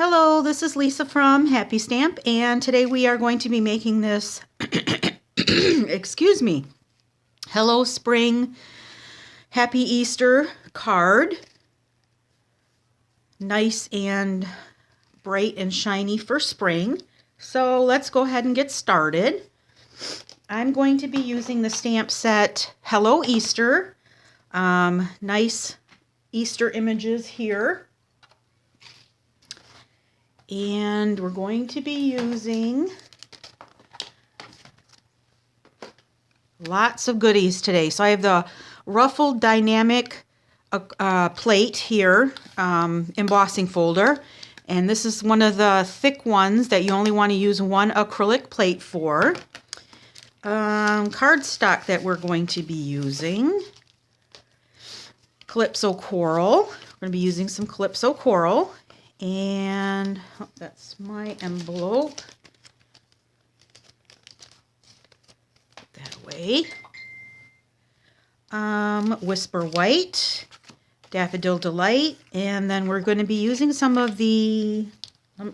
Hello, this is Lisa from Happy Stamp, and today we are going to be making this, excuse me, Hello Spring, Happy Easter card. Nice and bright and shiny for spring. So let's go ahead and get started. I'm going to be using the stamp set Hello Easter. Nice Easter images here. And we're going to be using lots of goodies today. So I have the ruffled dynamic plate here, embossing folder. And this is one of the thick ones that you only want to use one acrylic plate for. Cardstock that we're going to be using. Calypso Coral. We're going to be using some Calypso Coral. And that's my envelope. Put that away. Whisper White, Daffodil Delight, and then we're going to be using some of the,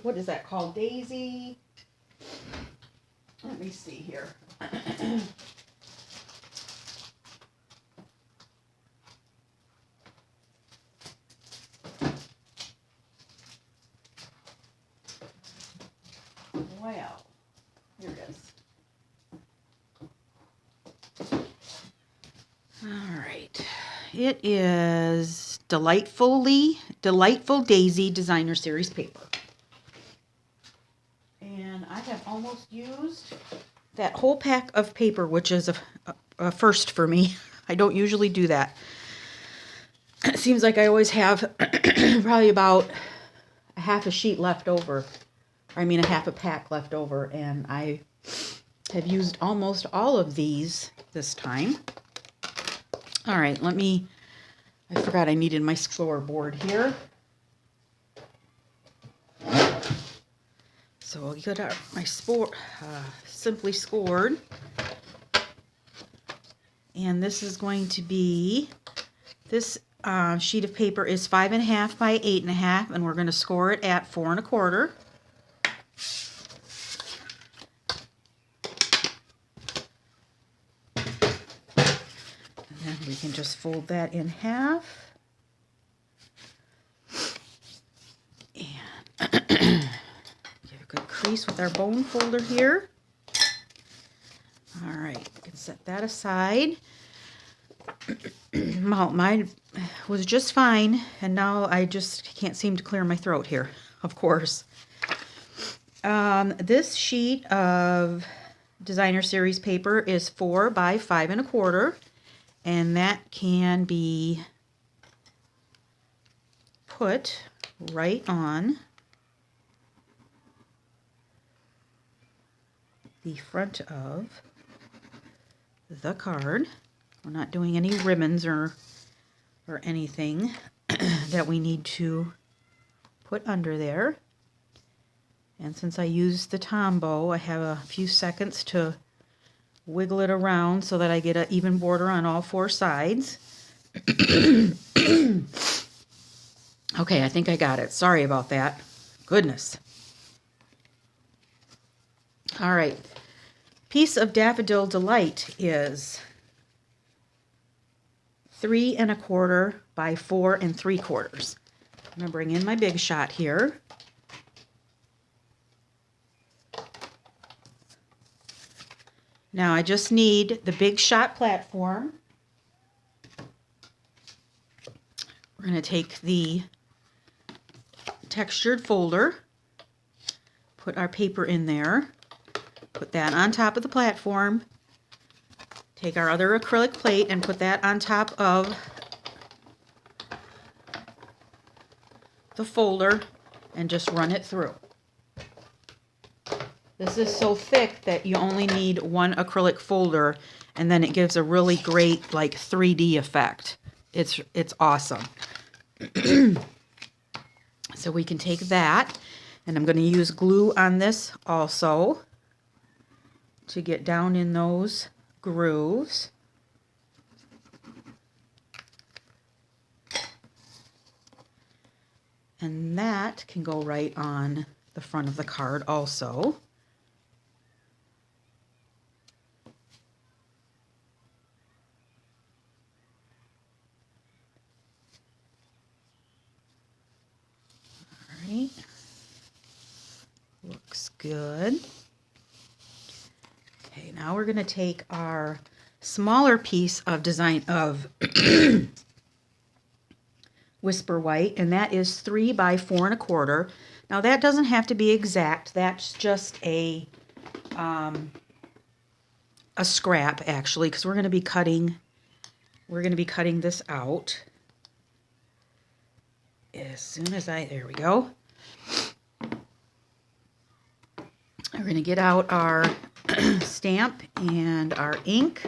what is that called? Daisy. Let me see here. Well, here it is. All right. It is Delightful Daisy Designer Series paper. And I have almost used that whole pack of paper, which is a first for me. I don't usually do that. It seems like I always have probably about a half a sheet left over. I mean a half a pack left over, and I have used almost all of these this time. All right, I forgot I needed my scoreboard here. So I'll get out my Simply Scored. And this is going to be, this sheet of paper is 5.5 by 8.5, and we're going to score it at 4 1/4. And we can just fold that in half. And give a good crease with our bone folder here. All right, we can set that aside. Mine was just fine, and now I just can't seem to clear my throat here, of course. This sheet of Designer Series paper is 4 by 5 1/4. And that can be put right on the front of the card. We're not doing any ribbons or anything that we need to put under there. And since I used the Tombow, I have a few seconds to wiggle it around so that I get an even border on all 4 sides. Okay, I think I got it. Sorry about that. Goodness. All right. Piece of Daffodil Delight is 3 1/4 by 4 3/4. I'm going to bring in my big shot here. Now I just need the Big Shot platform. We're going to take the textured folder, put our paper in there, put that on top of the platform, take our other acrylic plate and put that on top of the folder and just run it through. This is so thick that you only need one acrylic folder, and then it gives a really great like 3D effect. It's awesome. So we can take that, and I'm going to use glue on this also to get down in those grooves. And that can go right on the front of the card also. All right. Looks good. Okay, now we're going to take our smaller piece of design of Whisper White, and that is 3 by 4 1/4. Now that doesn't have to be exact. That's just a scrap actually, because we're going to be cutting this out as soon as there we go. We're going to get out our stamp and our ink,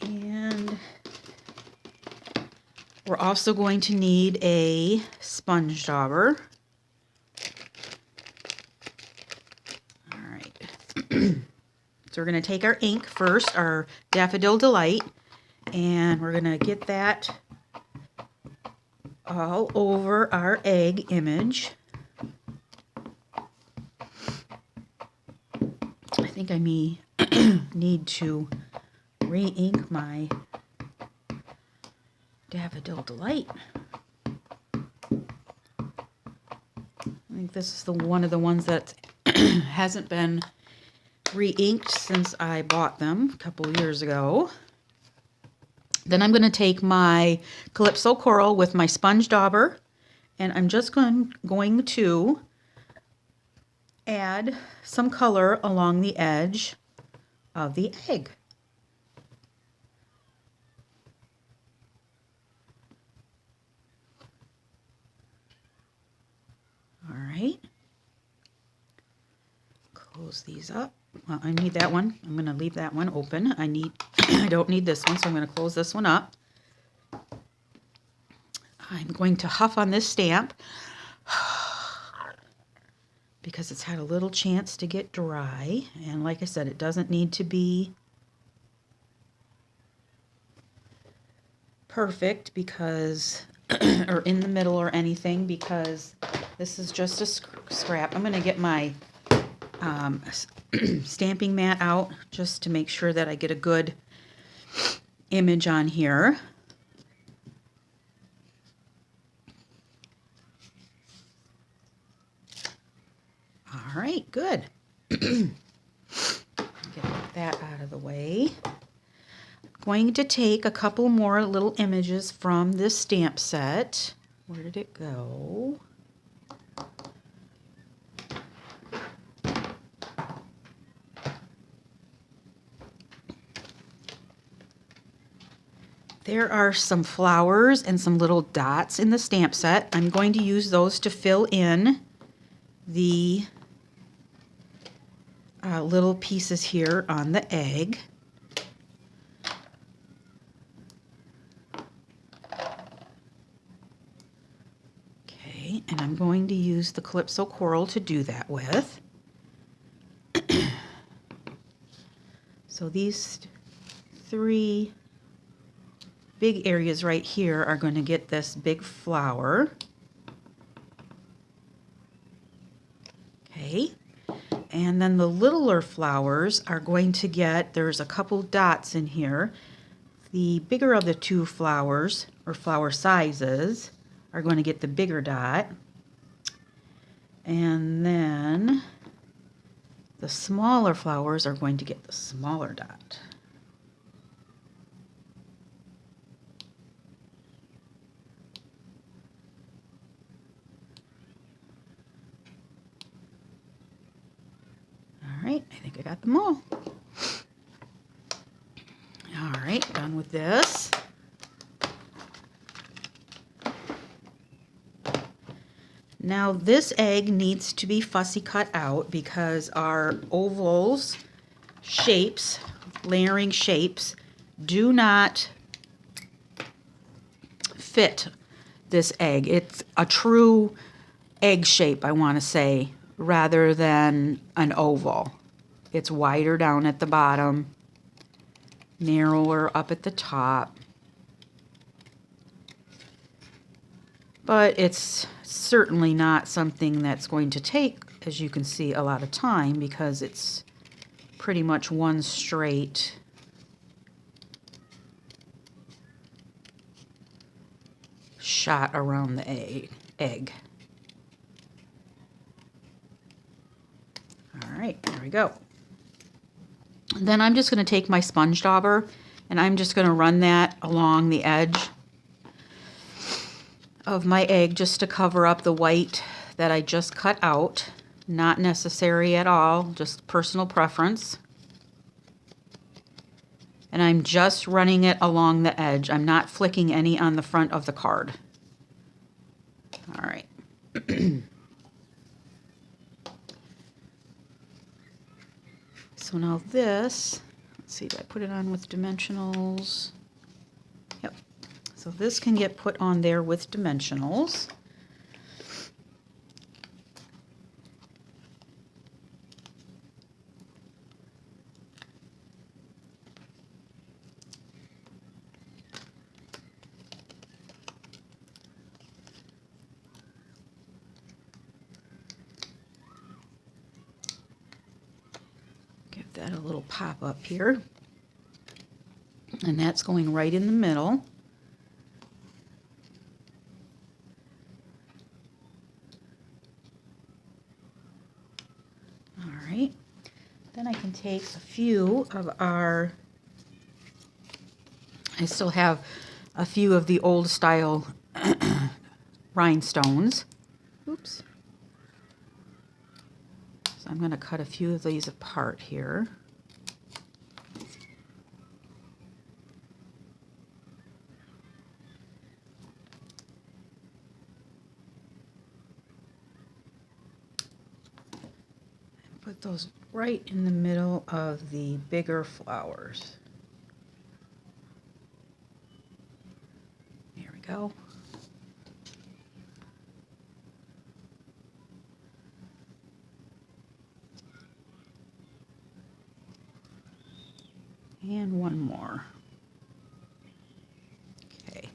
and we're also going to need a sponge dauber. All right. So we're going to take our ink first, our Daffodil Delight, and we're going to get that all over our egg image. I think I may need to re-ink my Daffodil Delight. I think this is one of the ones that hasn't been re-inked since I bought them a couple of years ago. Then I'm going to take my Calypso Coral with my sponge dauber, and I'm just going to add some color along the edge of the egg. All right. Close these up. Well, I need that one. I'm going to leave that one open. I don't need this one, so I'm going to close this one up. I'm going to huff on this stamp because it's had a little chance to get dry. And like I said, it doesn't need to be perfect because, or in the middle or anything, because this is just a scrap. I'm going to get my stamping mat out just to make sure that I get a good image on here. All right, good. Get that out of the way. I'm going to take a couple more little images from this stamp set. Where did it go? There are some flowers and some little dots in the stamp set. I'm going to use those to fill in the little pieces here on the egg. Okay, and I'm going to use the Calypso Coral to do that with. So these 3 big areas right here are going to get this big flower. Okay, and then the littler flowers are going to get, there's a couple dots in here. The bigger of the 2 flowers, or flower sizes, are going to get the bigger dot. And then the smaller flowers are going to get the smaller dot. All right, I think I got them all. All right, done with this. Now this egg needs to be fussy cut out because our ovals shapes, layering shapes, do not fit this egg. It's a true egg shape, I want to say, rather than an oval. It's wider down at the bottom, narrower up at the top. but it's certainly not something that's going to take, as you can see, a lot of time because it's pretty much one straight shot around the egg. All right, there we go. Then I'm just going to take my sponge dauber and I'm just going to run that along the edge of my egg just to cover up the white that I just cut out. Not necessary at all, just personal preference. And I'm just running it along the edge. I'm not flicking any on the front of the card. All right. So now this, let's see, did I put it on with dimensionals? Yep. So this can get put on there with dimensionals. Give that a little pop up here. And that's going right in the middle. All right. Then I can take a few of our, I still have a few of the old style rhinestones. Oops. So I'm going to cut a few of these apart here. And put those right in the middle of the bigger flowers. There we go. And one more. Okay.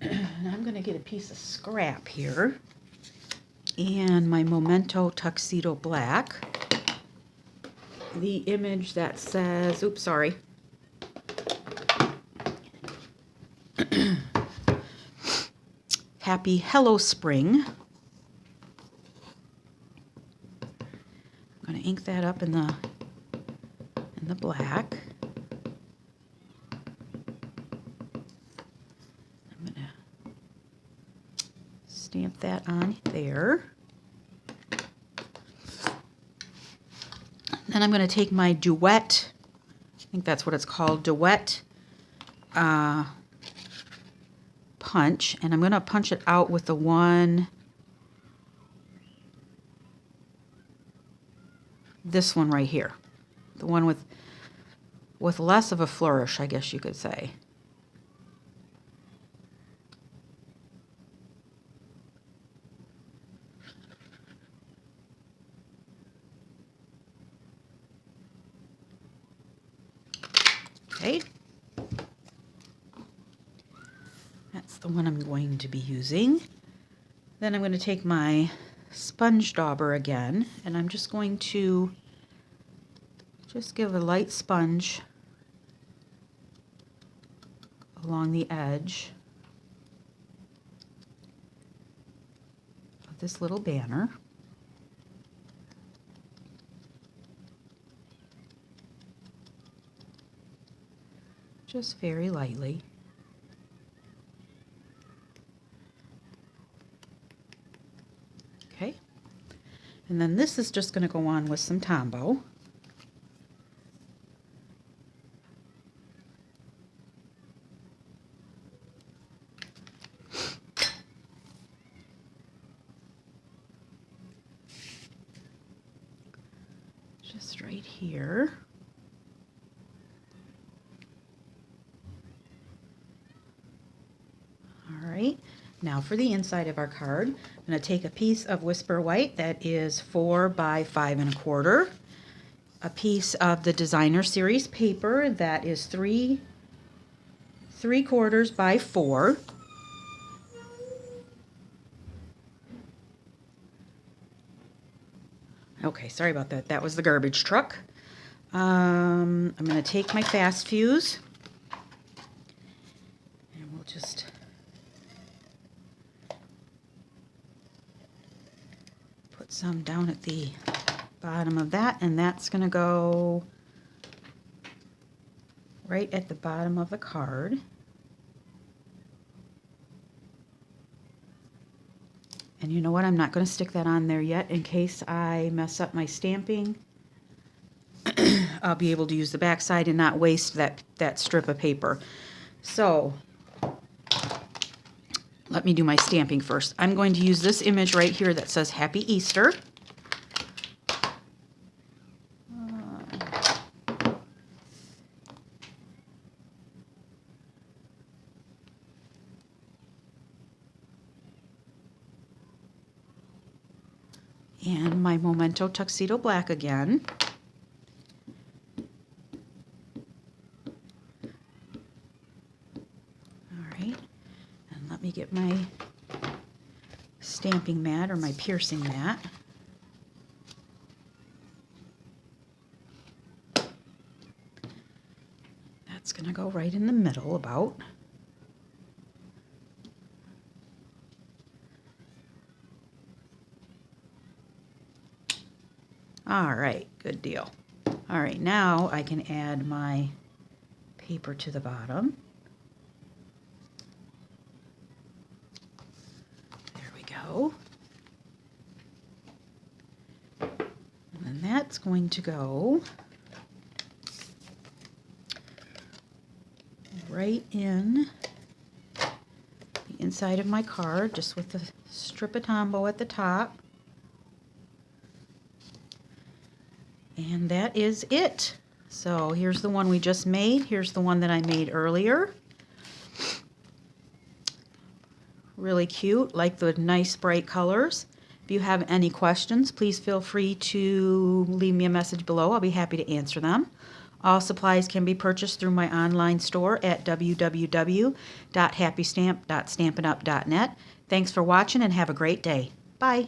And I'm going to get a piece of scrap here and my Memento Tuxedo Black. The image that says, oops, sorry. Happy Hello Spring. I'm going to ink that up in the black. I'm going to stamp that on there. Then I'm going to take my Duet, I think that's what it's called, Duet punch, and I'm going to punch it out with the one, this one right here, the one with less of a flourish, I guess you could say. Okay. That's the one I'm going to be using. Then I'm going to take my sponge dauber again, and I'm just going to just give a light sponge along the edge of this little banner. Just very lightly. Okay. And then this is just going to go on with some Tombow. Just right here. All right, now for the inside of our card, I'm going to take a piece of Whisper White that is 4 by 5 1/4, a piece of the Designer Series paper that is 3 3/4 by 4. Okay, sorry about that. That was the garbage truck. I'm going to take my fast fuse, and we'll just put some down at the bottom of that, and that's going to go right at the bottom of the card. And you know what? I'm not going to stick that on there yet in case I mess up my stamping. I'll be able to use the back side and not waste that strip of paper. So let me do my stamping first. I'm going to use this image right here that says Happy Easter. And my Memento Tuxedo Black again. Alright, and let me get my stamping mat or my piercing mat. That's going to go right in the middle about. All right, good deal. All right, now I can add my paper to the bottom. There we go. And then that's going to go right in the inside of my card, just with the strip of Tombow at the top. And that is it. So here's the one we just made. Here's the one that I made earlier. Really cute, like the nice bright colors. If you have any questions, please feel free to leave me a message below. I'll be happy to answer them. All supplies can be purchased through my online store at www.happystamp.stampinup.net. Thanks for watching and have a great day. Bye.